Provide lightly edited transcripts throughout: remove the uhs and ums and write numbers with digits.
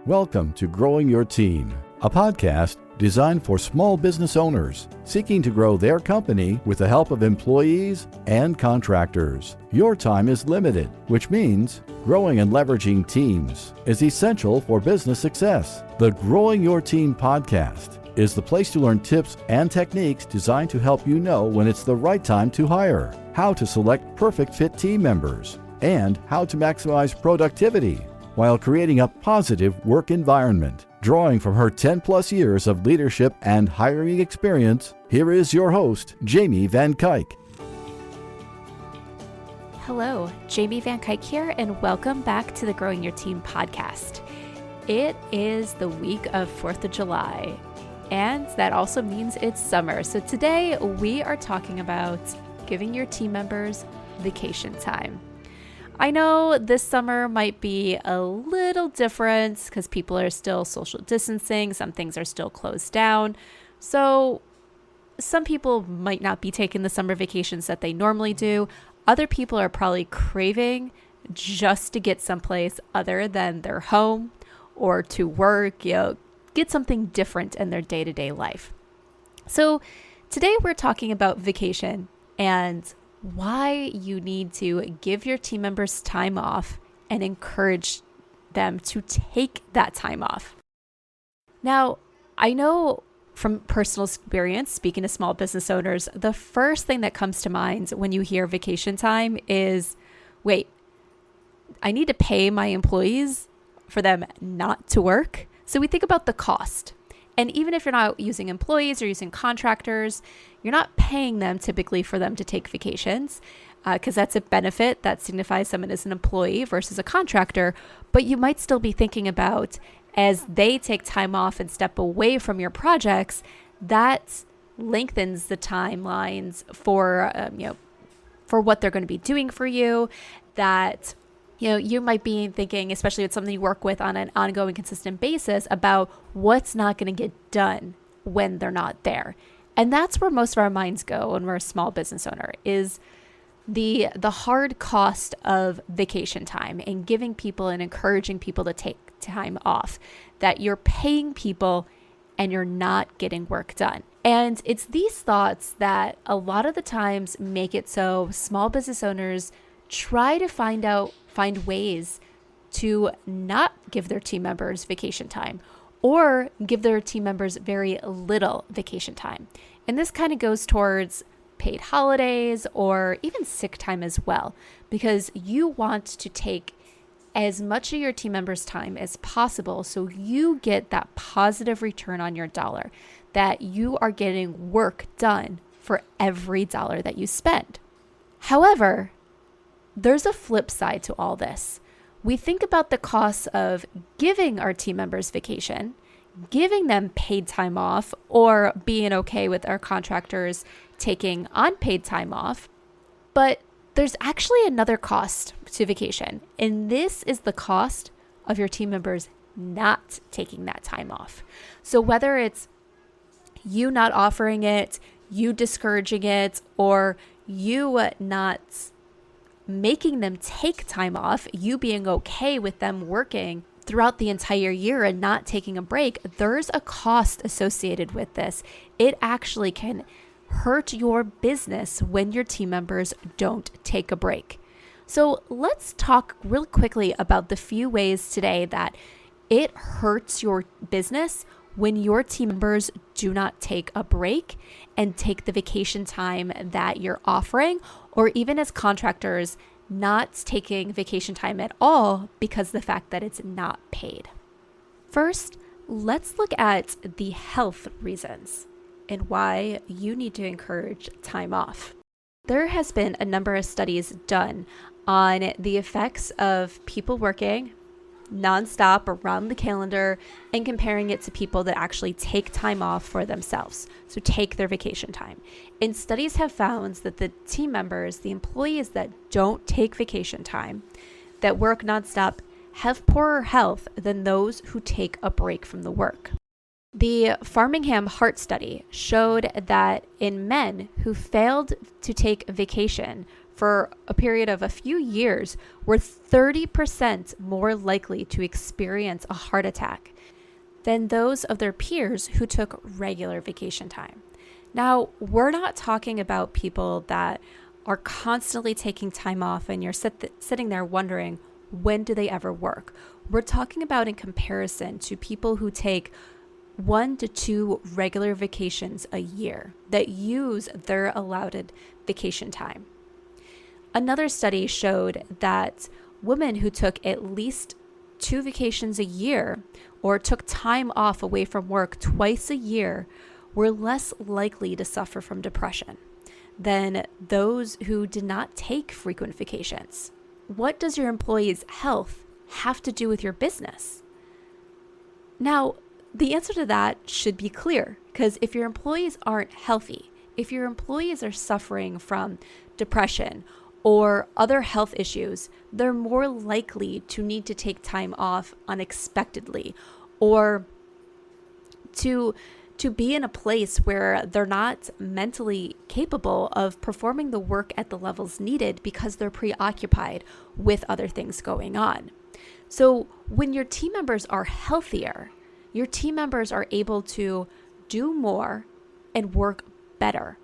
Welcome to Growing Your Team, a podcast designed for small business owners seeking to grow their company with the help of employees and contractors. Your time is limited, which means growing and leveraging teams is essential for business success. The Growing Your Team podcast is the place to learn tips and techniques designed to help you know when it's the right time to hire, how to select perfect fit team members, and how to maximize productivity while creating a positive work environment. Drawing from her 10-plus years of leadership and hiring experience, here is your host, Jamie Van Kuyk. Hello, Jamie Van Kuyk here, and welcome back to the Growing Your Team podcast. It is the week of 4th of July, and that also means it's summer. So today we are talking about giving your team members vacation time. I know this summer might be a little different because people are still social distancing. Some things are still closed down. So some people might not be taking the summer vacations that they normally do. Other people are probably craving just to get someplace other than their home or to work, get something different in their day-to-day life. So today we're talking about vacation and why you need to give your team members time off and encourage them to take that time off. Now, I know from personal experience, speaking to small business owners, the first thing that comes to mind when you hear vacation time is, wait, I need to pay my employees for them not to work? So we think about the cost. And even if you're not using employees or using contractors, you're not paying them typically for them to take vacations because that's a benefit that signifies someone is an employee versus a contractor. But you might still be thinking about as they take time off and step away from your projects, that lengthens the timelines for what they're going to be doing for you. That you might be thinking, especially with something you work with on an ongoing, consistent basis, about what's not going to get done when they're not there. And that's where most of our minds go when we're a small business owner, is the hard cost of vacation time and giving people and encouraging people to take time off, that you're paying people and you're not getting work done. And it's these thoughts that a lot of the times make it so small business owners try to find ways to not give their team members vacation time or give their team members very little vacation time. And this kind of goes towards paid holidays or even sick time as well, because you want to take as much of your team members' time as possible so you get that positive return on your dollar, that you are getting work done for every dollar that you spend. However, there's a flip side to all this. We think about the costs of giving our team members vacation, giving them paid time off, or being okay with our contractors taking unpaid time off. But there's actually another cost to vacation, and this is the cost of your team members not taking that time off. So whether it's you not offering it, you discouraging it, or you not making them take time off, you being okay with them working throughout the entire year and not taking a break, there's a cost associated with this. It actually can hurt your business when your team members don't take a break. So let's talk real quickly about the few ways today that it hurts your business when your team members do not take a break and take the vacation time that you're offering, or even as contractors, not taking vacation time at all because of the fact that it's not paid. First, let's look at the health reasons and why you need to encourage time off. There has been a number of studies done on the effects of people working nonstop around the calendar and comparing it to people that actually take time off for themselves, so take their vacation time. And studies have found that the team members, the employees that don't take vacation time, that work nonstop, have poorer health than those who take a break from the work. The Framingham Heart Study showed that in men who failed to take vacation for a period of a few years were 30% more likely to experience a heart attack than those of their peers who took regular vacation time. Now, we're not talking about people that are constantly taking time off and you're sitting there wondering, when do they ever work? We're talking about in comparison to people who take 1 to 2 regular vacations a year that use their allotted vacation time. Another study showed that women who took at least 2 vacations a year or took time off away from work twice a year were less likely to suffer from depression than those who did not take frequent vacations. What does your employees' health have to do with your business? Now, the answer to that should be clear, because if your employees aren't healthy, if your employees are suffering from depression or other health issues, they're more likely to need to take time off unexpectedly or to be in a place where they're not mentally capable of performing the work at the levels needed because they're preoccupied with other things going on. So when your team members are healthier, your team members are able to do more and work better.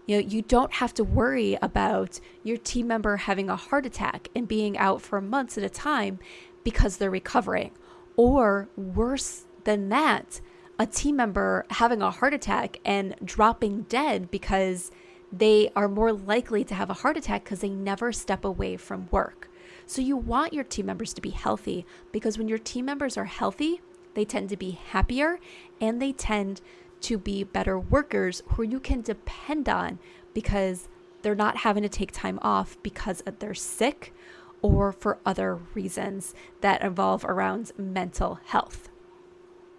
You don't have to worry about your team member having a heart attack and being out for months at a time because they're recovering. Or worse than that, a team member having a heart attack and dropping dead because they are more likely to have a heart attack because they never step away from work. So you want your team members to be healthy, because when your team members are healthy, they tend to be happier and they tend to be better workers who you can depend on because they're not having to take time off because they're sick or for other reasons that involve around mental health.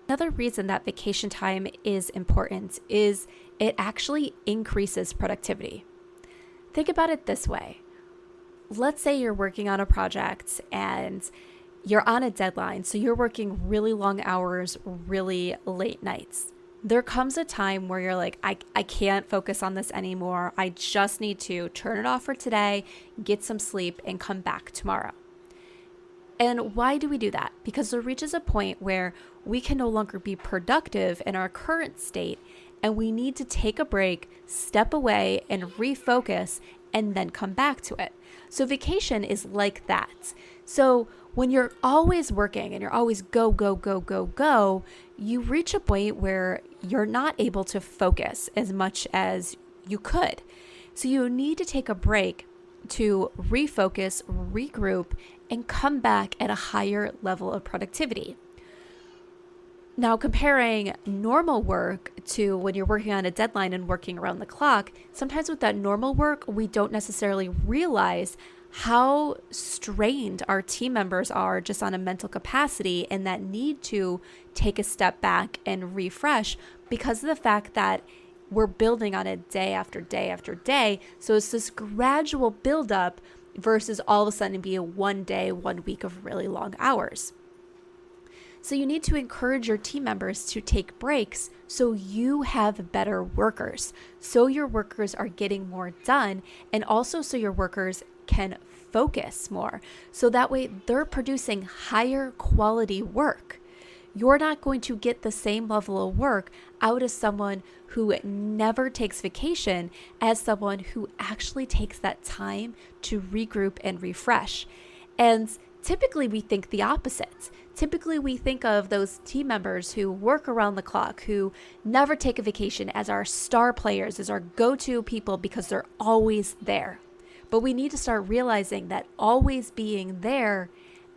Another reason that vacation time is important is it actually increases productivity. Think about it this way. Let's say you're working on a project and you're on a deadline, so you're working really long hours, really late nights. There comes a time where you're like, I can't focus on this anymore. I just need to turn it off for today, get some sleep, and come back tomorrow. And why do we do that? Because there reaches a point where we can no longer be productive in our current state, and we need to take a break, step away, and refocus, and then come back to it. So vacation is like that. So when you're always working and you're always go, you reach a point where you're not able to focus as much as you could. So you need to take a break to refocus, regroup, and come back at a higher level of productivity. Now, comparing normal work to when you're working on a deadline and working around the clock, sometimes with that normal work, we don't necessarily realize how strained our team members are just on a mental capacity and that need to take a step back and refresh because of the fact that we're building on it day after day after day. So it's this gradual buildup versus all of a sudden be a 1 day, 1 week of really long hours. So you need to encourage your team members to take breaks so you have better workers, so your workers are getting more done, and also so your workers can focus more. So that way they're producing higher quality work. You're not going to get the same level of work out of someone who never takes vacation as someone who actually takes that time to regroup and refresh. And typically we think the opposite. Typically we think of those team members who work around the clock, who never take a vacation, as our star players, as our go-to people because they're always there. But we need to start realizing that always being there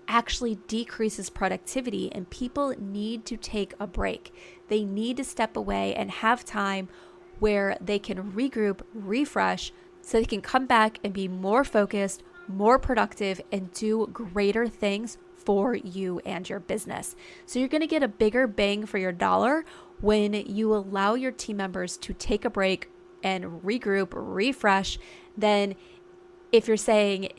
actually decreases productivity, and people need to take a break. They need to step away and have time where they can regroup, refresh, so they can come back and be more focused, more productive, and do greater things for you and your business. So you're going to get a bigger bang for your dollar when you allow your team members to take a break and regroup, refresh, than if you're saying,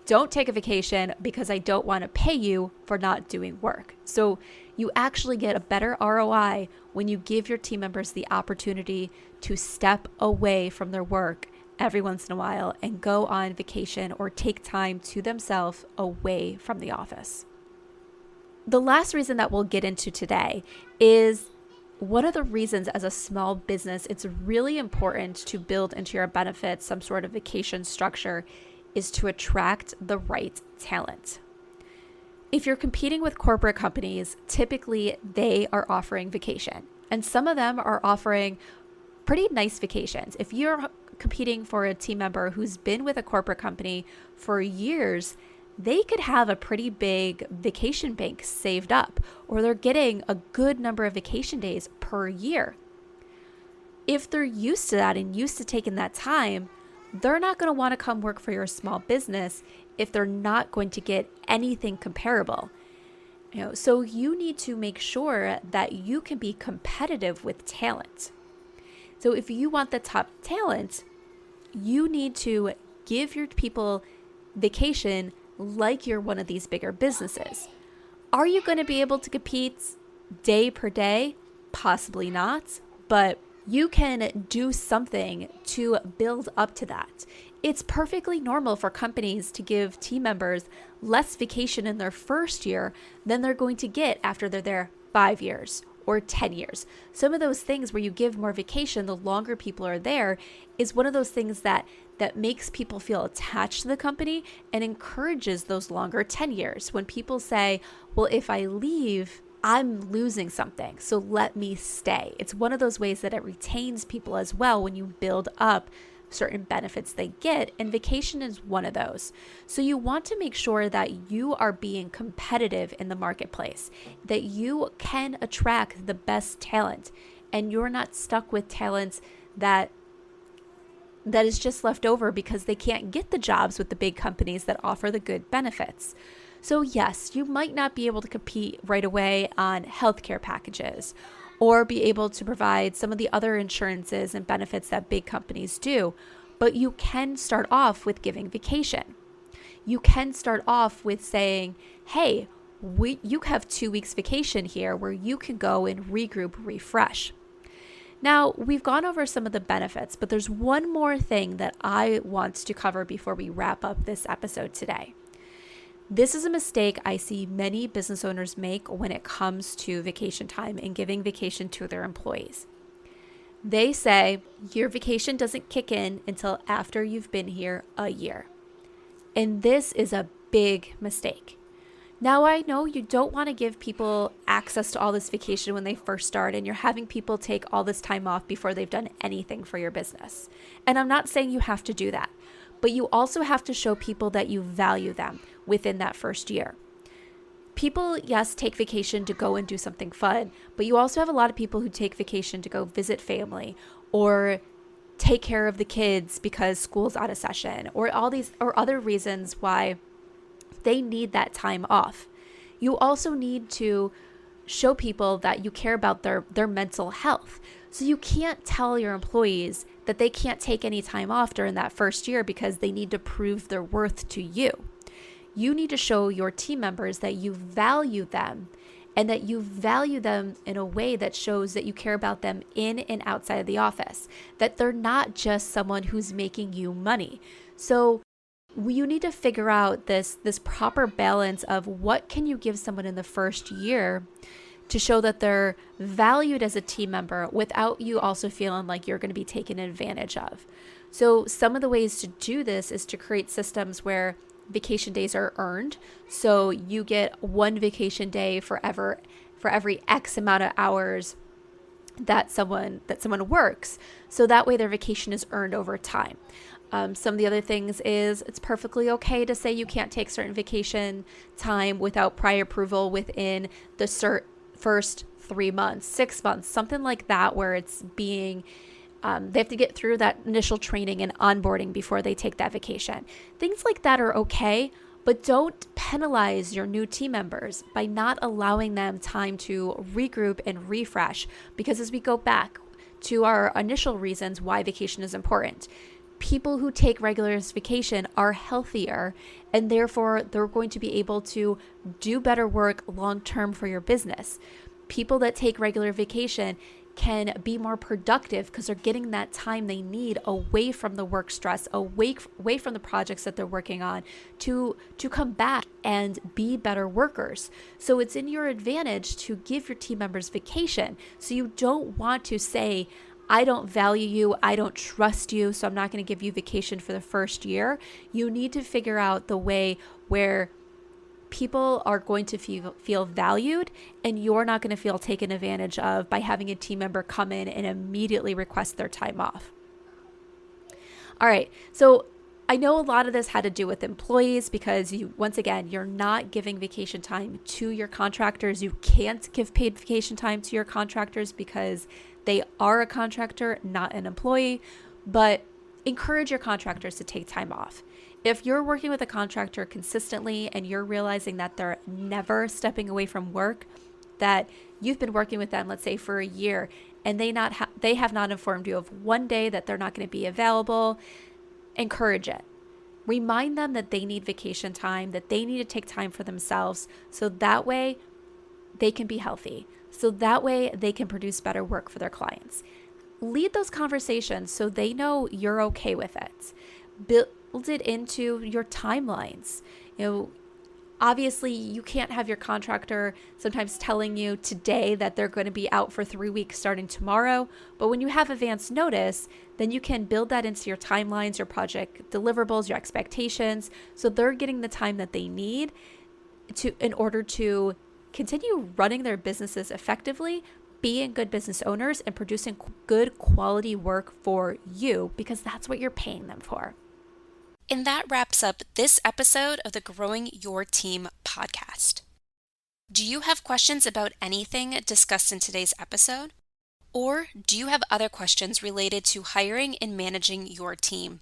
don't take a vacation because I don't want to pay you for not doing work. So you actually get a better ROI when you give your team members the opportunity to step away from their work every once in a while and go on vacation or take time to themselves away from the office. The last reason that we'll get into today is one of the reasons as a small business it's really important to build into your benefits some sort of vacation structure is to attract the right talent. If you're competing with corporate companies, typically they are offering vacation, and some of them are offering pretty nice vacations. If you're competing for a team member who's been with a corporate company for years, they could have a pretty big vacation bank saved up, or they're getting a good number of vacation days per year. If they're used to that and used to taking that time, they're not going to want to come work for your small business if they're not going to get anything comparable. So you need to make sure that you can be competitive with talent. So if you want the top talent, you need to give your people vacation like you're one of these bigger businesses. Are you going to be able to compete day per day? Possibly not, but you can do something to build up to that. It's perfectly normal for companies to give team members less vacation in their first year than they're going to get after they're there 5 years or 10 years. Some of those things where you give more vacation the longer people are there is one of those things that makes people feel attached to the company and encourages those longer tenures. When people say, well, if I leave, I'm losing something, so let me stay. It's one of those ways that it retains people as well when you build up certain benefits they get, and vacation is one of those. So you want to make sure that you are being competitive in the marketplace, that you can attract the best talent, and you're not stuck with talents that is just left over because they can't get the jobs with the big companies that offer the good benefits. So yes, you might not be able to compete right away on healthcare packages or be able to provide some of the other insurances and benefits that big companies do, but you can start off with giving vacation. You can start off with saying, hey, you have 2 weeks vacation here where you can go and regroup, refresh. Now, we've gone over some of the benefits, but there's one more thing that I want to cover before we wrap up this episode today. This is a mistake I see many business owners make when it comes to vacation time and giving vacation to their employees. They say your vacation doesn't kick in until after you've been here a year. And this is a big mistake. Now, I know you don't want to give people access to all this vacation when they first start, and you're having people take all this time off before they've done anything for your business. And I'm not saying you have to do that, but you also have to show people that you value them within that first year. People, yes, take vacation to go and do something fun, but you also have a lot of people who take vacation to go visit family or take care of the kids because school's out of session, or all these or other reasons why they need that time off. You also need to show people that you care about their mental health. So you can't tell your employees that they can't take any time off during that first year because they need to prove their worth to you. You need to show your team members that you value them and that you value them in a way that shows that you care about them in and outside of the office, that they're not just someone who's making you money. So you need to figure out this proper balance of what can you give someone in the first year to show that they're valued as a team member without you also feeling like you're going to be taken advantage of. So some of the ways to do this is to create systems where vacation days are earned. So you get one vacation day for every X amount of hours that someone works. So that way their vacation is earned over time. Some of the other things is it's perfectly okay to say you can't take certain vacation time without prior approval within the first 3 months, 6 months, something like that, where it's being, they have to get through that initial training and onboarding before they take that vacation. Things like that are okay, but don't penalize your new team members by not allowing them time to regroup and refresh, because as we go back to our initial reasons why vacation is important, people who take regular vacation are healthier, and therefore they're going to be able to do better work long term for your business. People that take regular vacation can be more productive because they're getting that time they need away from the work stress, away from the projects that they're working on to come back and be better workers. So it's in your advantage to give your team members vacation. So you don't want to say, I don't value you, I don't trust you, so I'm not going to give you vacation for the first year. You need to figure out the way where people are going to feel valued, and you're not going to feel taken advantage of by having a team member come in and immediately request their time off. All right, so I know a lot of this had to do with employees because you're not giving vacation time to your contractors. You can't give paid vacation time to your contractors because they are a contractor, not an employee, but encourage your contractors to take time off. If you're working with a contractor consistently and you're realizing that they're never stepping away from work, that you've been working with them, let's say for a year, and they have not informed you of one day that they're not going to be available, encourage it. Remind them that they need vacation time, that they need to take time for themselves, so that way they can be healthy. So that way they can produce better work for their clients. Lead those conversations so they know you're okay with it. Build it into your timelines. Obviously you can't have your contractor sometimes telling you today that they're going to be out for 3 weeks starting tomorrow. But when you have advance notice, then you can build that into your timelines, your project deliverables, your expectations. So they're getting the time that they need in order to continue running their businesses effectively, being good business owners, and producing good quality work for you, because that's what you're paying them for. And that wraps up this episode of the Growing Your Team podcast. Do you have questions about anything discussed in today's episode? Or do you have other questions related to hiring and managing your team?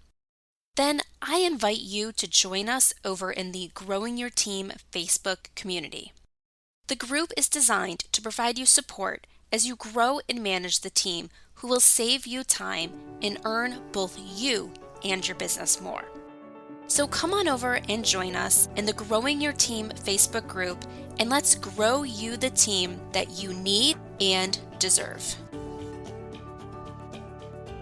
Then I invite you to join us over in the Growing Your Team Facebook community. The group is designed to provide you support as you grow and manage the team who will save you time and earn both you and your business more. So come on over and join us in the Growing Your Team Facebook group, and let's grow you the team that you need and deserve.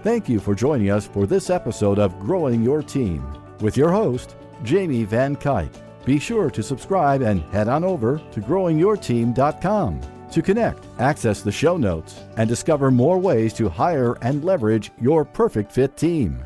Thank you for joining us for this episode of Growing Your Team with your host, Jamie Van Kuyk. Be sure to subscribe and head on over to growingyourteam.com to connect, access the show notes, and discover more ways to hire and leverage your perfect fit team.